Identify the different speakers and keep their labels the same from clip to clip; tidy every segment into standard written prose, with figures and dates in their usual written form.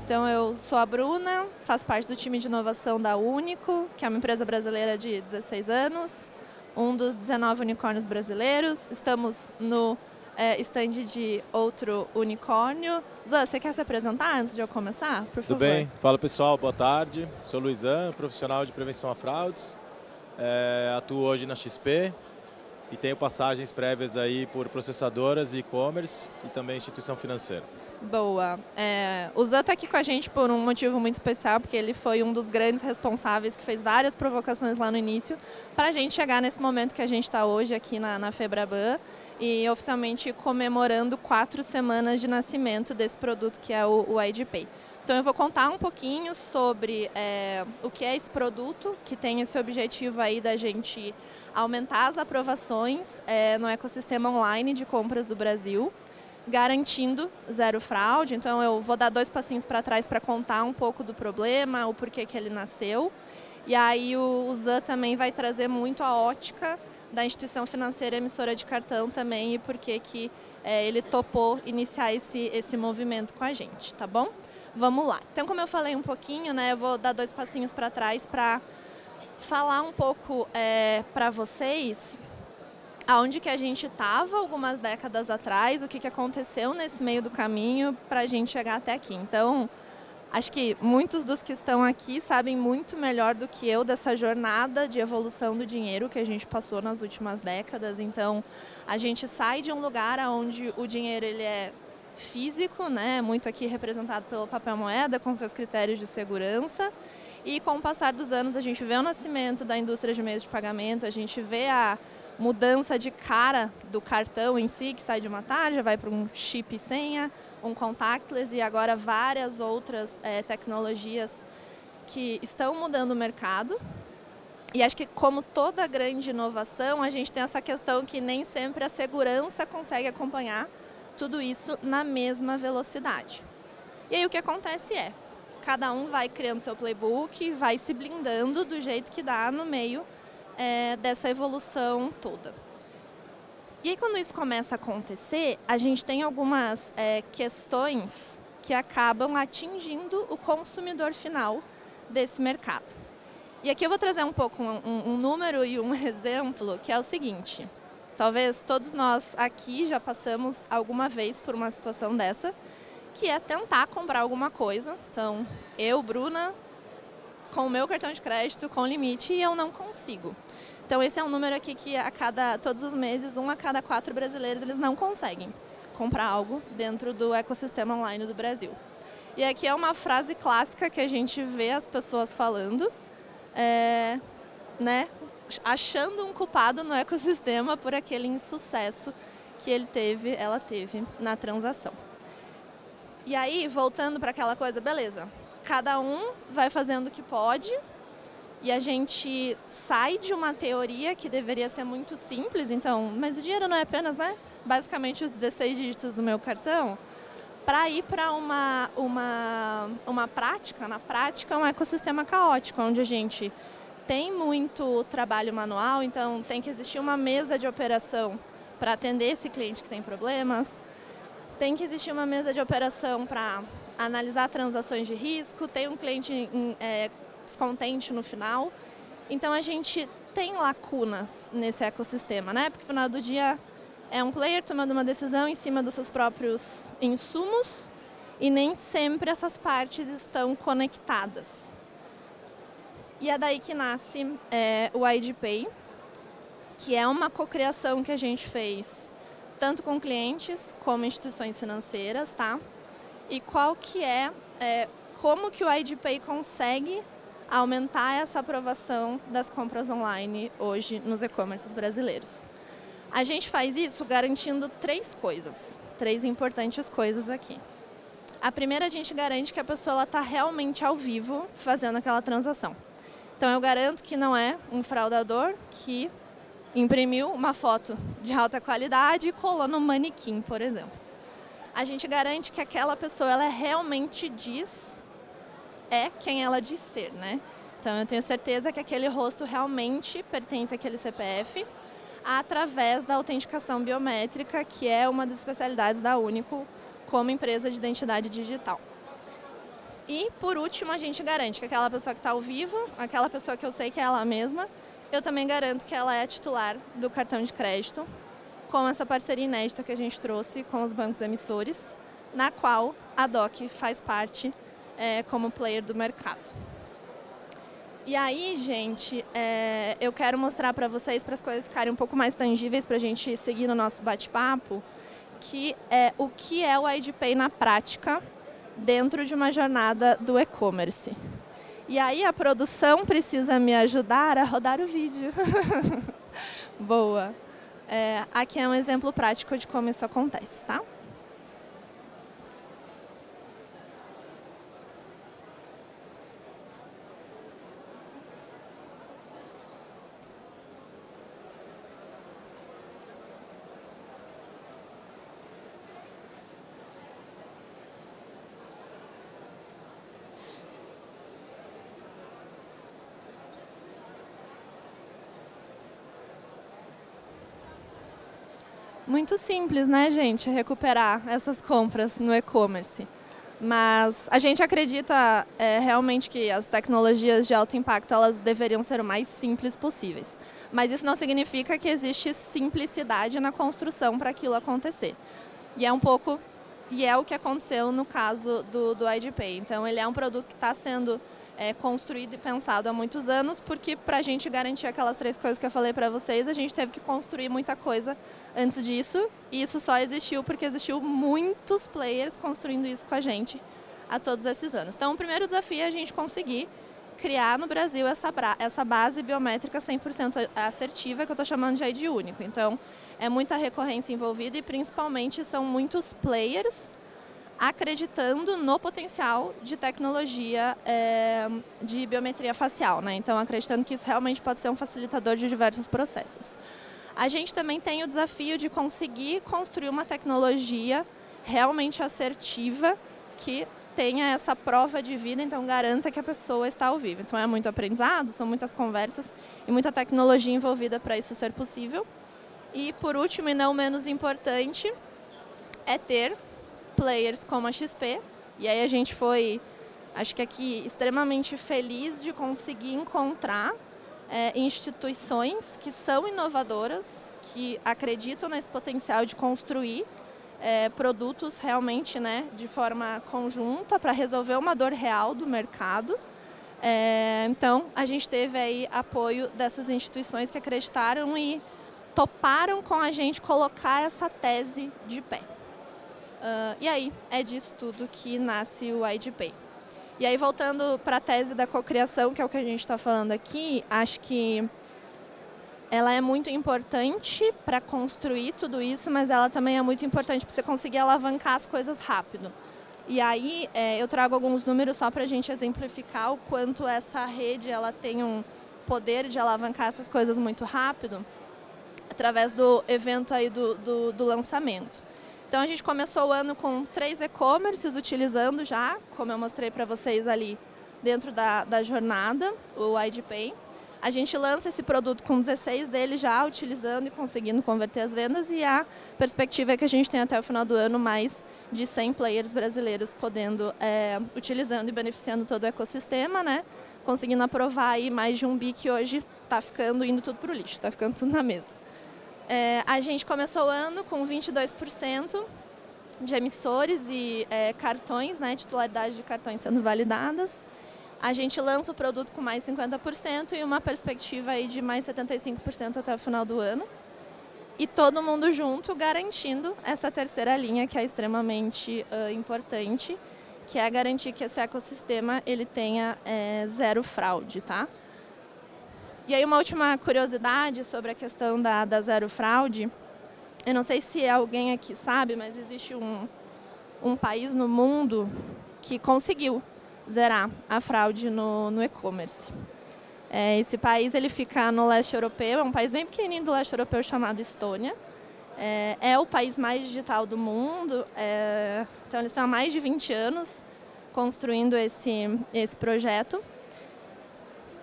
Speaker 1: Então, eu sou a Bruna, faço parte do time de inovação da Único, que é uma empresa brasileira de 16 anos, um dos 19 unicórnios brasileiros. Estamos no stand de outro unicórnio. Zan, você quer se apresentar antes de eu começar, por favor?
Speaker 2: Tudo bem. Fala, pessoal, boa tarde. Sou Luizan, profissional de prevenção a fraudes. Atuo hoje na XP e tenho passagens prévias aí por processadoras e e-commerce e também instituição financeira.
Speaker 1: Boa. O Zan está aqui com a gente por um motivo muito especial, porque ele foi um dos grandes responsáveis que fez várias provocações lá no início para a gente chegar nesse momento que a gente está hoje aqui na Febraban e oficialmente comemorando 4 semanas de nascimento desse produto que é o IDPay. Então eu vou contar um pouquinho sobre o que é esse produto, que tem esse objetivo aí da gente aumentar as aprovações no ecossistema online de compras do Brasil, garantindo zero fraude. Então eu vou dar 2 passinhos para trás para contar um pouco do problema, o porquê que ele nasceu. E aí o Zan também vai trazer muito a ótica da instituição financeira emissora de cartão também e porquê que ele topou iniciar esse movimento com a gente, tá bom? Vamos lá. Então, como eu falei um pouquinho, né, eu vou dar 2 passinhos para trás para falar um pouco para vocês aonde que a gente estava algumas décadas atrás, o que aconteceu nesse meio do caminho para a gente chegar até aqui. Então, acho que muitos dos que estão aqui sabem muito melhor do que eu dessa jornada de evolução do dinheiro que a gente passou nas últimas décadas. Então, a gente sai de um lugar onde o dinheiro ele é físico, né, muito aqui representado pelo papel moeda, com seus critérios de segurança. E com o passar dos anos, a gente vê o nascimento da indústria de meios de pagamento, a gente vê a mudança de cara do cartão em si, que sai de uma tarja, vai para um chip e senha, um contactless e agora várias outras tecnologias que estão mudando o mercado. E acho que, como toda grande inovação, a gente tem essa questão que nem sempre a segurança consegue acompanhar tudo isso na mesma velocidade. E aí o que acontece cada um vai criando seu playbook, vai se blindando do jeito que dá no meio dessa evolução toda. E aí, quando isso começa a acontecer, a gente tem algumas questões que acabam atingindo o consumidor final desse mercado. E aqui eu vou trazer um pouco um número e um exemplo, que é o seguinte. Talvez todos nós aqui já passamos alguma vez por uma situação dessa, que é tentar comprar alguma coisa. Então, eu, Bruna, com o meu cartão de crédito, com limite, e eu não consigo. Então, esse é um número aqui que todos os meses, 1 a cada 4 brasileiros, eles não conseguem comprar algo dentro do ecossistema online do Brasil. E aqui é uma frase clássica que a gente vê as pessoas falando, né, achando um culpado no ecossistema por aquele insucesso que ela teve na transação. E aí, voltando para aquela coisa, beleza, cada um vai fazendo o que pode, e a gente sai de uma teoria que deveria ser muito simples, então, mas o dinheiro não é apenas, né, basicamente os 16 dígitos do meu cartão, para ir para uma prática, na prática, um ecossistema caótico, onde a gente tem muito trabalho manual, então tem que existir uma mesa de operação para atender esse cliente que tem problemas, tem que existir uma mesa de operação para analisar transações de risco, tem um cliente descontente no final. Então a gente tem lacunas nesse ecossistema, né? Porque no final do dia é um player tomando uma decisão em cima dos seus próprios insumos e nem sempre essas partes estão conectadas. E é daí que nasce o IDPay, que é uma cocriação que a gente fez tanto com clientes como instituições financeiras, tá? E qual que como que o IDPay consegue aumentar essa aprovação das compras online hoje nos e-commerces brasileiros. A gente faz isso garantindo 3 coisas, 3 importantes coisas aqui. A primeira, a gente garante que a pessoa está realmente ao vivo fazendo aquela transação. Então, eu garanto que não é um fraudador que imprimiu uma foto de alta qualidade e colou no manequim, por exemplo. A gente garante que aquela pessoa ela realmente quem ela diz ser, né? Então, eu tenho certeza que aquele rosto realmente pertence àquele CPF através da autenticação biométrica, que é uma das especialidades da Único como empresa de identidade digital. E, por último, a gente garante que aquela pessoa que está ao vivo, aquela pessoa que eu sei que é ela mesma, eu também garanto que ela é titular do cartão de crédito, com essa parceria inédita que a gente trouxe com os bancos emissores, na qual a DOC faz parte como player do mercado. E aí, gente, eu quero mostrar para vocês, para as coisas ficarem um pouco mais tangíveis, para a gente seguir no nosso bate-papo, que o que é o IDPay na prática, dentro de uma jornada do e-commerce. E aí a produção precisa me ajudar a rodar o vídeo. Boa. Aqui é um exemplo prático de como isso acontece, tá? Muito simples, né, gente, recuperar essas compras no e-commerce. Mas a gente acredita realmente que as tecnologias de alto impacto elas deveriam ser o mais simples possíveis. Mas isso não significa que existe simplicidade na construção para aquilo acontecer. E é o que aconteceu no caso do IDPay. Então, ele é um produto que está sendo construído e pensado há muitos anos, porque para a gente garantir aquelas 3 coisas que eu falei para vocês, a gente teve que construir muita coisa antes disso, e isso só existiu porque existiu muitos players construindo isso com a gente há todos esses anos. Então, o primeiro desafio é a gente conseguir criar no Brasil essa base biométrica 100% assertiva, que eu estou chamando de ID único. Então, é muita recorrência envolvida e, principalmente, são muitos players acreditando no potencial de tecnologia de biometria facial, né? Então, acreditando que isso realmente pode ser um facilitador de diversos processos. A gente também tem o desafio de conseguir construir uma tecnologia realmente assertiva que tenha essa prova de vida, então garanta que a pessoa está ao vivo. Então, é muito aprendizado, são muitas conversas e muita tecnologia envolvida para isso ser possível. E, por último, e não menos importante, é ter players como a XP, e aí a gente foi, acho que aqui, extremamente feliz de conseguir encontrar instituições que são inovadoras, que acreditam nesse potencial de construir produtos realmente, né, de forma conjunta para resolver uma dor real do mercado. Então, a gente teve aí apoio dessas instituições que acreditaram e toparam com a gente colocar essa tese de pé. E aí, é disso tudo que nasce o IDPay. E aí, voltando para a tese da cocriação, que é o que a gente está falando aqui, acho que ela é muito importante para construir tudo isso, mas ela também é muito importante para você conseguir alavancar as coisas rápido. E aí, eu trago alguns números só para a gente exemplificar o quanto essa rede ela tem um poder de alavancar essas coisas muito rápido, através do evento aí do lançamento. Então, a gente começou o ano com 3 e-commerces utilizando já, como eu mostrei para vocês ali dentro da jornada, o IDPay. A gente lança esse produto com 16 deles já utilizando e conseguindo converter as vendas, e a perspectiva é que a gente tem até o final do ano mais de 100 players brasileiros podendo, utilizando e beneficiando todo o ecossistema, né? Conseguindo aprovar aí mais de 1 bi que hoje está indo tudo para o lixo, está ficando tudo na mesa. A gente começou o ano com 22% de emissores e cartões, né, titularidade de cartões sendo validadas. A gente lança o produto com mais 50% e uma perspectiva aí de mais 75% até o final do ano. E todo mundo junto garantindo essa terceira linha, que é extremamente importante, que é garantir que esse ecossistema ele tenha zero fraude, tá? E aí, uma última curiosidade sobre a questão da zero fraude. Eu não sei se alguém aqui sabe, mas existe um país no mundo que conseguiu zerar a fraude no e-commerce. Esse país ele fica no leste europeu, é um país bem pequenininho do leste europeu chamado Estônia. É o país mais digital do mundo, então eles estão há mais de 20 anos construindo esse projeto.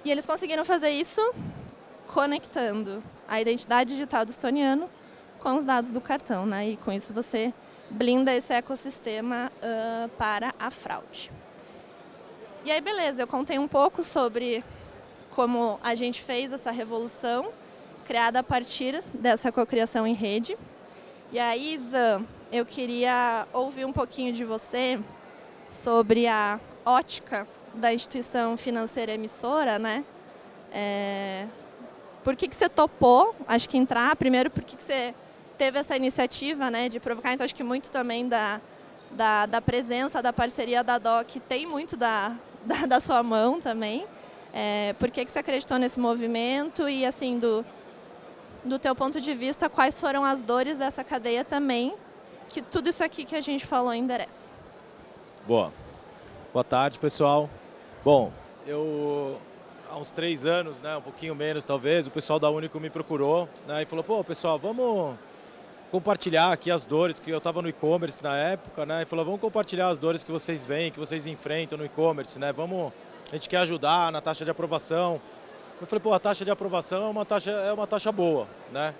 Speaker 1: E eles conseguiram fazer isso conectando a identidade digital do estoniano com os dados do cartão, né? E com isso você blinda esse ecossistema para a fraude. E aí, beleza, eu contei um pouco sobre como a gente fez essa revolução, criada a partir dessa cocriação em rede. E aí, Zan, eu queria ouvir um pouquinho de você sobre a ótica da instituição financeira emissora, né? Por que você topou, acho que entrar? Primeiro, por que você teve essa iniciativa, né, de provocar? Então, acho que muito também da presença, da parceria da DOC tem muito da sua mão também. Por que você acreditou nesse movimento e, assim, do teu ponto de vista, quais foram as dores dessa cadeia também, que tudo isso aqui que a gente falou endereça?
Speaker 2: Boa tarde, pessoal. Bom, há uns 3 anos, né, um pouquinho menos talvez, o pessoal da Único me procurou, né, e falou, pô, pessoal, vamos compartilhar aqui as dores, que eu estava no e-commerce na época, né, e falou, vamos compartilhar as dores que vocês veem, que vocês enfrentam no e-commerce, né, a gente quer ajudar na taxa de aprovação. Eu falei, pô, a taxa de aprovação é uma taxa boa, né?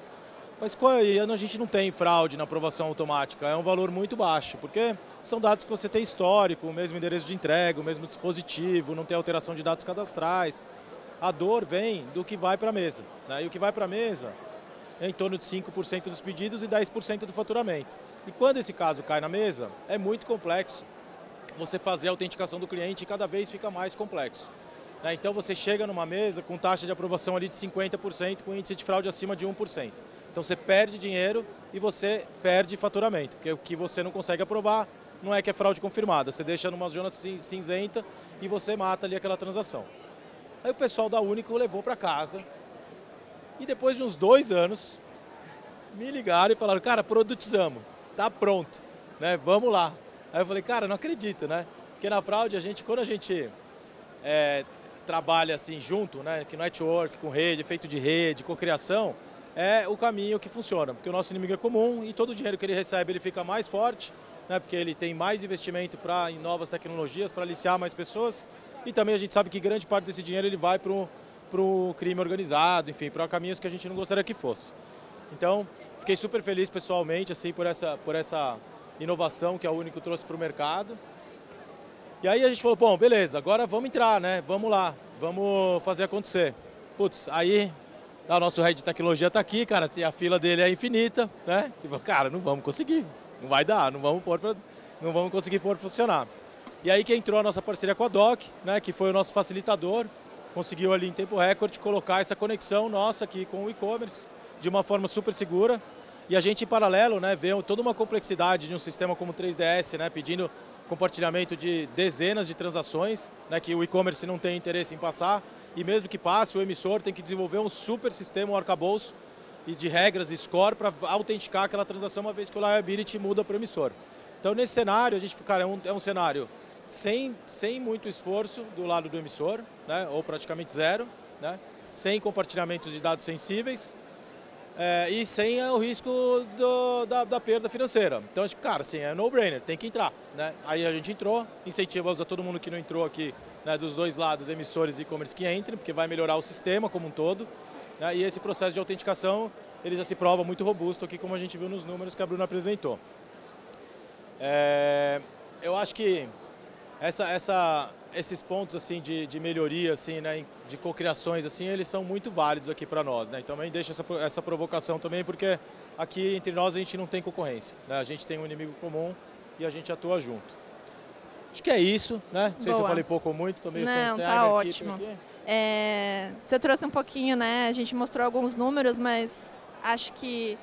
Speaker 2: Mas a gente não tem fraude na aprovação automática, é um valor muito baixo, porque são dados que você tem histórico, o mesmo endereço de entrega, o mesmo dispositivo, não tem alteração de dados cadastrais. A dor vem do que vai para a mesa, né? E o que vai para a mesa é em torno de 5% dos pedidos e 10% do faturamento. E quando esse caso cai na mesa, é muito complexo você fazer a autenticação do cliente e cada vez fica mais complexo. Então você chega numa mesa com taxa de aprovação ali de 50%, com índice de fraude acima de 1%. Então você perde dinheiro e você perde faturamento, porque o que você não consegue aprovar não é que é fraude confirmada, você deixa numa zona cinzenta e você mata ali aquela transação. Aí o pessoal da Único levou para casa e depois de uns 2 anos me ligaram e falaram, cara, produtizamos, tá pronto, né? Vamos lá. Aí eu falei, cara, não acredito, né? Porque na fraude, quando a gente trabalha assim junto, né, que network, com rede, efeito de rede, cocriação, é o caminho que funciona, porque o nosso inimigo é comum e todo o dinheiro que ele recebe ele fica mais forte, né, porque ele tem mais investimento em novas tecnologias, para aliciar mais pessoas, e também a gente sabe que grande parte desse dinheiro ele vai para o crime organizado, enfim, para caminhos que a gente não gostaria que fosse. Então, fiquei super feliz pessoalmente assim, por essa inovação que a Único trouxe para o mercado. E aí a gente falou, bom, beleza, agora vamos entrar, né? Vamos lá, vamos fazer acontecer. Putz, aí o nosso head de tecnologia está aqui, cara, assim, a fila dele é infinita, né? E falou, cara, não vamos conseguir, não vai dar, não vamos conseguir pôr para funcionar. E aí que entrou a nossa parceria com a DOC, né? Que foi o nosso facilitador, conseguiu ali em tempo recorde colocar essa conexão nossa aqui com o e-commerce de uma forma super segura. E a gente, em paralelo, né, vê toda uma complexidade de um sistema como o 3DS, né, pedindo compartilhamento de dezenas de transações, né, que o e-commerce não tem interesse em passar, e mesmo que passe, o emissor tem que desenvolver um super sistema, um arcabouço e de regras, score, para autenticar aquela transação uma vez que o liability muda para o emissor. Então, nesse cenário, a gente, cara, é um cenário sem muito esforço do lado do emissor, né, ou praticamente zero, né, sem compartilhamentos de dados sensíveis, e sem o risco da perda financeira. Então, cara, assim, é no-brainer, tem que entrar, né? Aí a gente entrou, incentivamos a todo mundo que não entrou aqui, né, dos dois lados, emissores e e-commerce, que entrem, porque vai melhorar o sistema como um todo, né? E esse processo de autenticação, ele já se prova muito robusto aqui, como a gente viu nos números que a Bruna apresentou. Eu acho que esses pontos assim de melhoria, assim, né, de cocriações, assim, eles são muito válidos aqui para nós, né? Então, também deixo essa provocação também, porque aqui entre nós a gente não tem concorrência, né? A gente tem um inimigo comum e a gente atua junto. Acho que é isso, né? Não sei se eu falei pouco ou muito, tô meio sem tempo.
Speaker 1: Não, tá ótimo. Você trouxe um pouquinho, né? A gente mostrou alguns números, mas acho que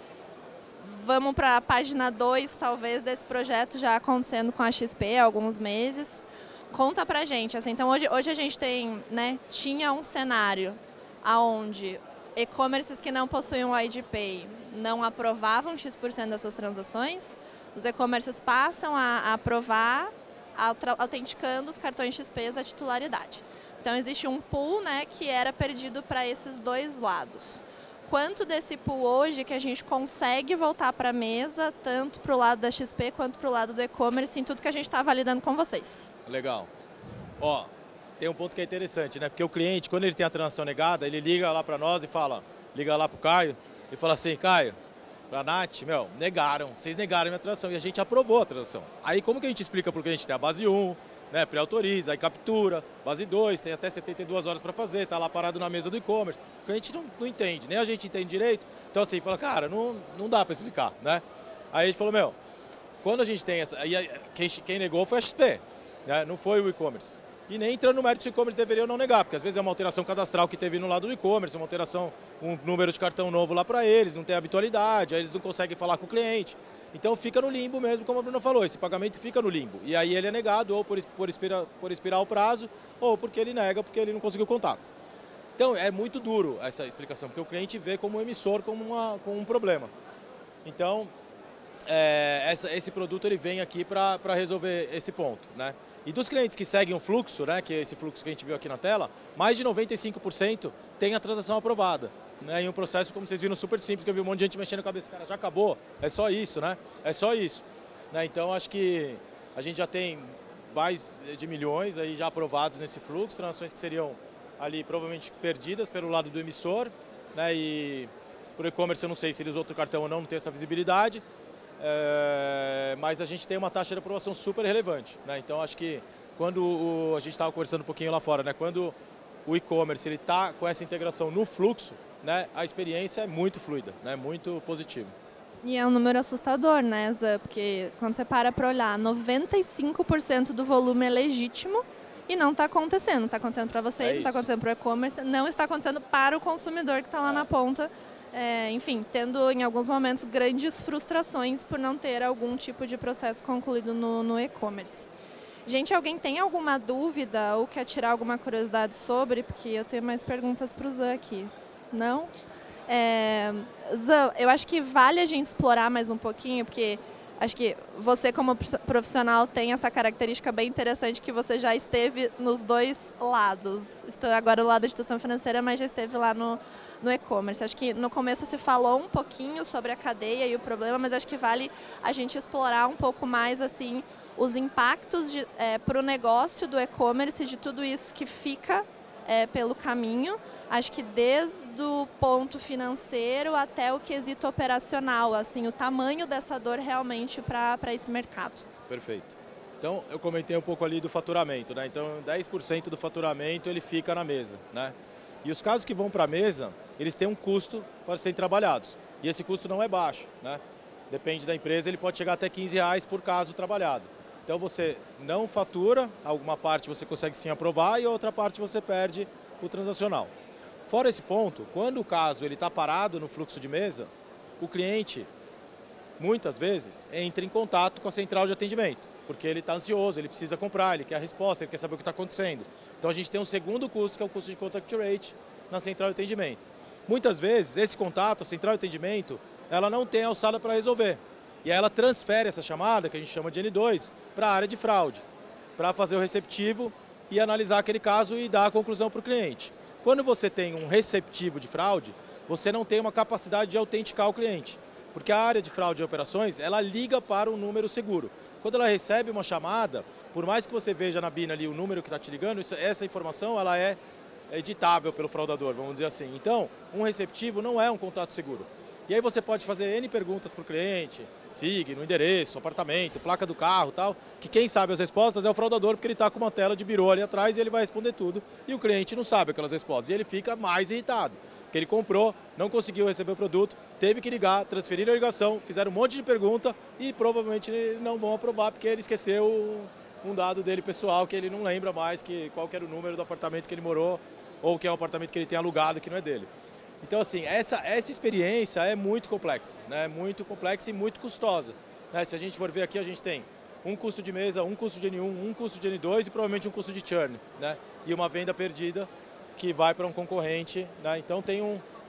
Speaker 1: vamos para a página 2, talvez, desse projeto já acontecendo com a XP há alguns meses. Conta pra gente, assim, então hoje a gente tem, né, tinha um cenário onde e-commerces que não possuíam o IDPay não aprovavam X% dessas transações, os e-commerces passam a aprovar, autenticando os cartões XP a titularidade. Então existe um pool, né, que era perdido para esses dois lados. Quanto desse pool hoje que a gente consegue voltar para a mesa, tanto para o lado da XP quanto para o lado do e-commerce, em tudo que a gente está validando com vocês?
Speaker 2: Legal. Ó, tem um ponto que é interessante, né? Porque o cliente, quando ele tem a transação negada, ele liga lá para nós e liga lá para o Caio e fala assim, Caio, para a Nath, vocês negaram a minha transação e a gente aprovou a transação. Aí como que a gente explica para o cliente? Tem a base 1, né? Pré-autoriza, aí captura, base 2, tem até 72 horas para fazer, está lá parado na mesa do e-commerce. O cliente não entende, nem a gente entende direito. Então assim, fala, cara, não dá para explicar, né? Aí a gente falou, meu, quando a gente tem essa... Quem negou foi a XP, né? Não foi o e-commerce. E nem entrando no mérito se o e-commerce deveria ou não negar, porque às vezes é uma alteração cadastral que teve no lado do e-commerce, uma alteração, um número de cartão novo lá para eles, não tem habitualidade, aí eles não conseguem falar com o cliente. Então fica no limbo mesmo, como a Bruna falou, esse pagamento fica no limbo. E aí ele é negado ou por expirar o prazo, ou porque ele nega, porque ele não conseguiu contato. Então é muito duro essa explicação, porque o cliente vê como emissor como um problema. Então esse produto ele vem aqui para resolver esse ponto, né? E dos clientes que seguem o fluxo, né, que é esse fluxo que a gente viu aqui na tela, mais de 95% tem a transação aprovada, né, em um processo, como vocês viram, super simples, que eu vi um monte de gente mexendo a cabeça, cara, já acabou, é só isso, né? É só isso. Né? Então, acho que a gente já tem mais de milhões aí já aprovados nesse fluxo, transações que seriam ali provavelmente perdidas pelo lado do emissor, né, e por e-commerce eu não sei se eles usam outro cartão ou não tem essa visibilidade. Mas a gente tem uma taxa de aprovação super relevante, né? Então acho que quando a gente estava conversando um pouquinho lá fora, né? Quando o e-commerce ele está com essa integração no fluxo, né? A experiência é muito fluida, né? Muito positiva.
Speaker 1: E é um número assustador, né, Zé? Porque quando você para olhar, 95% do volume é legítimo e não está acontecendo. Está acontecendo para vocês, não está acontecendo para o e-commerce, não está acontecendo para o consumidor que está lá na ponta. Enfim, tendo em alguns momentos grandes frustrações por não ter algum tipo de processo concluído no e-commerce. Gente, alguém tem alguma dúvida ou quer tirar alguma curiosidade sobre? Porque eu tenho mais perguntas para o Zé aqui. Não? Zé, eu acho que vale a gente explorar mais um pouquinho, porque acho que você como profissional tem essa característica bem interessante que você já esteve nos dois lados. Agora o lado da instituição financeira, mas já esteve lá no e-commerce. Acho que no começo se falou um pouquinho sobre a cadeia e o problema, mas acho que vale a gente explorar um pouco mais assim os impactos para o negócio do e-commerce, de tudo isso que fica pelo caminho. Acho que desde o ponto financeiro até o quesito operacional, assim, o tamanho dessa dor realmente para esse mercado.
Speaker 2: Perfeito. Então, eu comentei um pouco ali do faturamento, né? Então, 10% do faturamento ele fica na mesa, né? E os casos que vão para a mesa, eles têm um custo para serem trabalhados. E esse custo não é baixo, né? Depende da empresa, ele pode chegar até R$15 por caso trabalhado. Então, você não fatura, alguma parte você consegue sim aprovar e outra parte você perde o transacional. Fora esse ponto, quando o caso está parado no fluxo de mesa, o cliente, muitas vezes, entra em contato com a central de atendimento, porque ele está ansioso, ele precisa comprar, ele quer a resposta, ele quer saber o que está acontecendo. Então a gente tem um segundo custo, que é o custo de contact rate na central de atendimento. Muitas vezes, esse contato, a central de atendimento, ela não tem alçada para resolver. E aí ela transfere essa chamada, que a gente chama de N2, para a área de fraude, para fazer o receptivo e analisar aquele caso e dar a conclusão para o cliente. Quando você tem um receptivo de fraude, você não tem uma capacidade de autenticar o cliente, porque a área de fraude e operações, ela liga para um número seguro. Quando ela recebe uma chamada, por mais que você veja na BIN ali o número que está te ligando, essa informação ela é editável pelo fraudador, vamos dizer assim. Então, um receptivo não é um contato seguro. E aí você pode fazer N perguntas para o cliente, signo, endereço, apartamento, placa do carro e tal, que quem sabe as respostas é o fraudador, porque ele está com uma tela de birô ali atrás e ele vai responder tudo, e o cliente não sabe aquelas respostas, e ele fica mais irritado, porque ele comprou, não conseguiu receber o produto, teve que ligar, transferir a ligação, fizeram um monte de pergunta e provavelmente não vão aprovar, porque ele esqueceu um dado dele pessoal, que ele não lembra mais qual que era o número do apartamento que ele morou, ou que é o apartamento que ele tem alugado que não é dele. Então, assim, essa experiência é muito complexa, né? Muito complexa e muito custosa, né? Se a gente for ver aqui, a gente tem um custo de mesa, um custo de N1, um custo de N2 e provavelmente um custo de churn, né? E uma venda perdida que vai para um concorrente, né? Então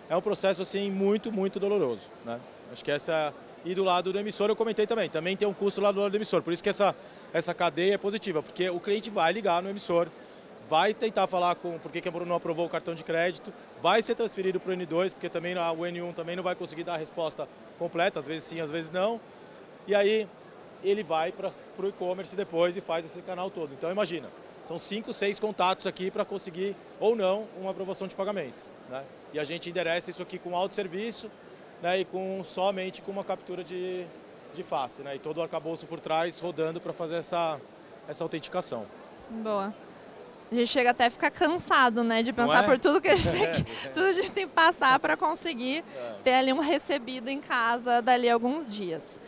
Speaker 2: é um processo assim muito, muito doloroso, né? Acho que e do lado do emissor eu comentei também tem um custo lá do lado do emissor, por isso que essa cadeia é positiva, porque o cliente vai ligar no emissor, vai tentar falar por que a Bruna não aprovou o cartão de crédito, vai ser transferido para o N2, porque também o N1 também não vai conseguir dar a resposta completa, às vezes sim, às vezes não. E aí ele vai para o e-commerce depois e faz esse canal todo. Então imagina, são 5, 6 contatos aqui para conseguir ou não uma aprovação de pagamento, né? E a gente endereça isso aqui com autosserviço, né? E somente com uma captura de face, né? E todo o arcabouço por trás rodando para fazer essa autenticação.
Speaker 1: Boa. A gente chega até a ficar cansado, né, de pensar por tudo que a gente tem tudo a gente tem que passar para conseguir ter ali um recebido em casa dali a alguns dias.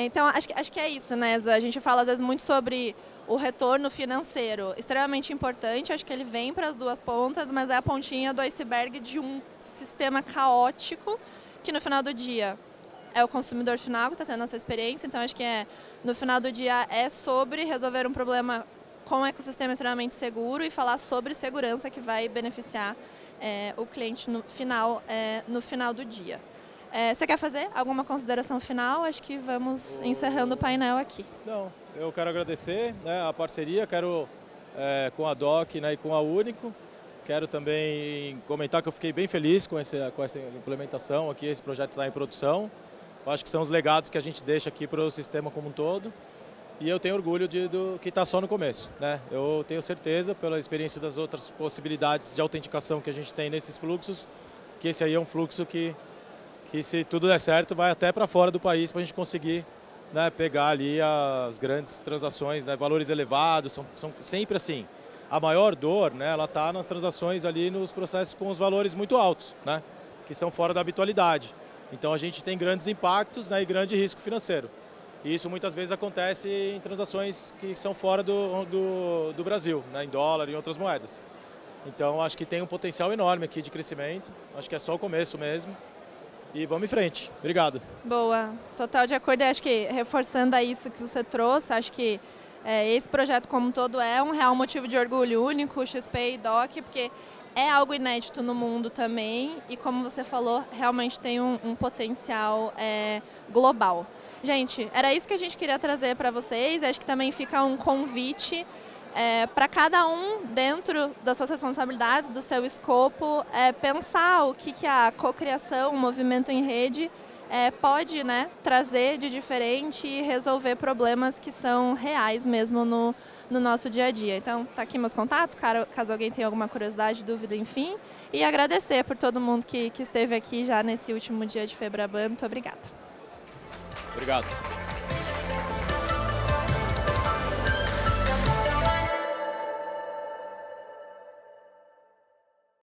Speaker 1: Então, acho que é isso, né? A gente fala às vezes muito sobre o retorno financeiro, extremamente importante, acho que ele vem para as duas pontas, mas é a pontinha do iceberg de um sistema caótico que no final do dia é o consumidor final que está tendo essa experiência, então acho que no final do dia é sobre resolver um problema com um ecossistema extremamente seguro e falar sobre segurança que vai beneficiar o cliente no final do dia. Você quer fazer alguma consideração final? Acho que vamos encerrando o painel aqui.
Speaker 2: Não, eu quero agradecer, né, a parceria, quero com a DOC, né, e com a Único. Quero também comentar que eu fiquei bem feliz com essa implementação aqui, esse projeto está em produção. Eu acho que são os legados que a gente deixa aqui para o sistema como um todo. E eu tenho orgulho do que está só no começo, né? Eu tenho certeza, pela experiência das outras possibilidades de autenticação que a gente tem nesses fluxos, que esse aí é um fluxo que se tudo der certo, vai até para fora do país para a gente conseguir, né, pegar ali as grandes transações, né, valores elevados, são sempre assim. A maior dor, né, ela está nas transações ali nos processos com os valores muito altos, né, que são fora da habitualidade. Então a gente tem grandes impactos, né, e grande risco financeiro. E isso muitas vezes acontece em transações que são fora do Brasil, né, em dólar e em outras moedas. Então acho que tem um potencial enorme aqui de crescimento, acho que é só o começo mesmo. E vamos em frente. Obrigado.
Speaker 1: Boa, total de acordo. Acho que reforçando aí isso que você trouxe, acho que esse projeto como um todo é um real motivo de orgulho único, XP e DOC, porque é algo inédito no mundo também e, como você falou, realmente tem um potencial global. Gente, era isso que a gente queria trazer para vocês. Acho que também fica um convite para cada um, dentro das suas responsabilidades, do seu escopo, pensar o que a cocriação, o movimento em rede, pode, né, trazer de diferente e resolver problemas que são reais mesmo no nosso dia a dia. Então, tá aqui meus contatos, caso alguém tenha alguma curiosidade, dúvida, enfim. E agradecer por todo mundo que esteve aqui já nesse último dia de Febraban. Muito obrigada.
Speaker 2: Obrigado.